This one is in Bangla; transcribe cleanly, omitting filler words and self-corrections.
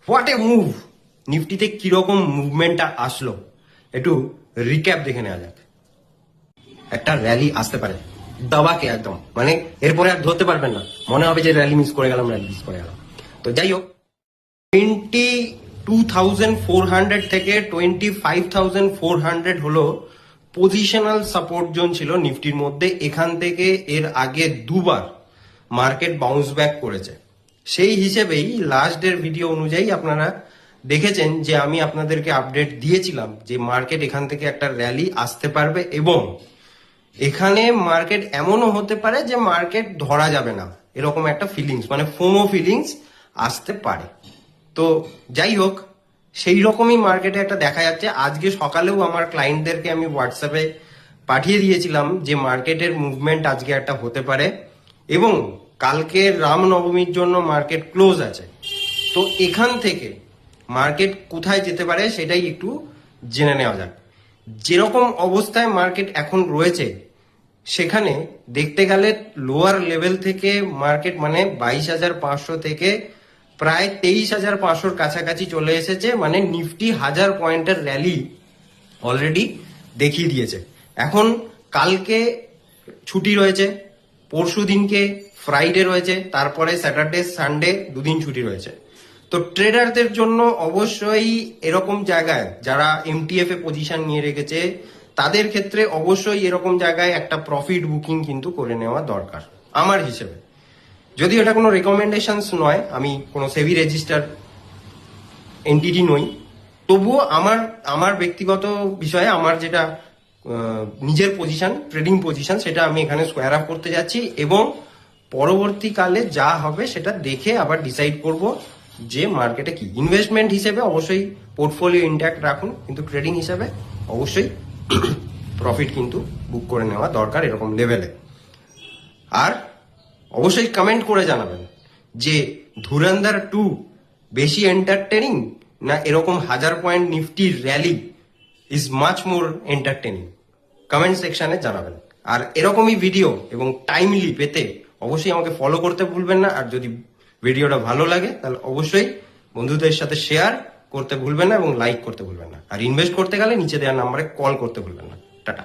What a move! নিফটিতে কিরকম মুভমেন্টটা আসলো একটু রিক্যাপ দেখে নেওয়া যাক। একটা র্যালি আসতে পারে দাবাকে একদম, মানে এরপরে আর ধরতে পারবেন না, মনে হবে যে র্যালি মিস করে গেলাম। তো যাই হোক, 22,400 থেকে 25,400 হলো পজিশনাল সাপোর্ট জোন ছিল নিফটির মধ্যে। এখান থেকে এর আগে দুবার মার্কেট বাউন্স ব্যাক করেছে। সেই হিসেবেই লাস্ট ডের ভিডিও অনুযায়ী আপনারা দেখেছেন যে আমি আপনাদেরকে আপডেট দিয়েছিলাম যে মার্কেট এখান থেকে একটা র্যালি আসতে পারবে এবং এখানে মার্কেট এমনও হতে পারে যে মার্কেট ধরা যাবে না, এরকম একটা ফিলিংস, মানে ফোমো ফিলিংস আসতে পারে। তো যাই হোক, সেই রকমই মার্কেটে একটা দেখা যাচ্ছে। আজকে সকালেও আমার ক্লায়েন্টদেরকে আমি হোয়াটসঅ্যাপে পাঠিয়ে দিয়েছিলাম যে মার্কেটের মুভমেন্ট আজকে একটা হতে পারে এবং কালকে রামনবমীর জন্য মার্কেট ক্লোজ আছে। তো এখান থেকে মার্কেট কোথায় যেতে পারে সেটাই একটু জেনে নেওয়া যাক। যেরকম অবস্থায় মার্কেট এখন রয়েছে সেখানে দেখতে গেলে লোয়ার লেভেল থেকে মার্কেট মানে 22,500 থেকে প্রায় 23,500 কাছাকাছি চলে এসেছে, মানে নিফটি 1000 পয়েন্টের র্যালি অলরেডি দেখিয়ে দিয়েছে। এখন কালকে ছুটি রয়েছে, পরশু দিনকে ফ্রাইডে রয়েছে, তারপরে স্যাটারডে সানডে দুদিন ছুটি রয়েছে। তো ট্রেডারদের জন্য অবশ্যই এরকম জায়গায় যারা এমটিএফ এ পজিশন নিয়ে রেখেছে তাদের ক্ষেত্রে অবশ্যই এরকম জায়গায় একটা প্রফিট বুকিং কিন্তু করে নেওয়া দরকার আমার হিসেবে। যদি এটা কোনো রেকমেন্ডেশনস নয়, আমি কোনো সেবি রেজিস্টার এন্টিটি নই, তবুও আমার ব্যক্তিগত বিষয়ে আমার যেটা নিজের পজিশন, ট্রেডিং পজিশন, সেটা আমি এখানে স্কোয়ার আপ করতে যাচ্ছি এবং পরবর্তীকালে যা হবে সেটা দেখে আবার ডিসাইড করব যে মার্কেটে কি। ইনভেস্টমেন্ট হিসেবে অবশ্যই পোর্টফোলিও ইনট্যাক্ট রাখুন, কিন্তু ট্রেডিং হিসেবে অবশ্যই প্রফিট কিন্তু বুক করে নেওয়া দরকার এরকম লেভেলে। আর অবশ্যই কমেন্ট করে জানাবেন যে ধুরন্ধর 2 বেশি এন্টারটেনিং না এরকম 1000 পয়েন্ট নিফটির rally is much more entertaining. Comment সেকশনে জানাবেন। আর এরকমই ভিডিও এবং টাইমলি পেতে অবশ্যই আমাকে ফলো করতে ভুলবেন না। আর যদি ভিডিওটা ভালো লাগে তাহলে অবশ্যই বন্ধুদের সাথে শেয়ার করতে ভুলবেন না এবং লাইক করতে ভুলবেন না। আর ইনভেস্ট করতে গেলে নিচে দেওয়ার নাম্বারে কল করতে ভুলবেন না। টাটা।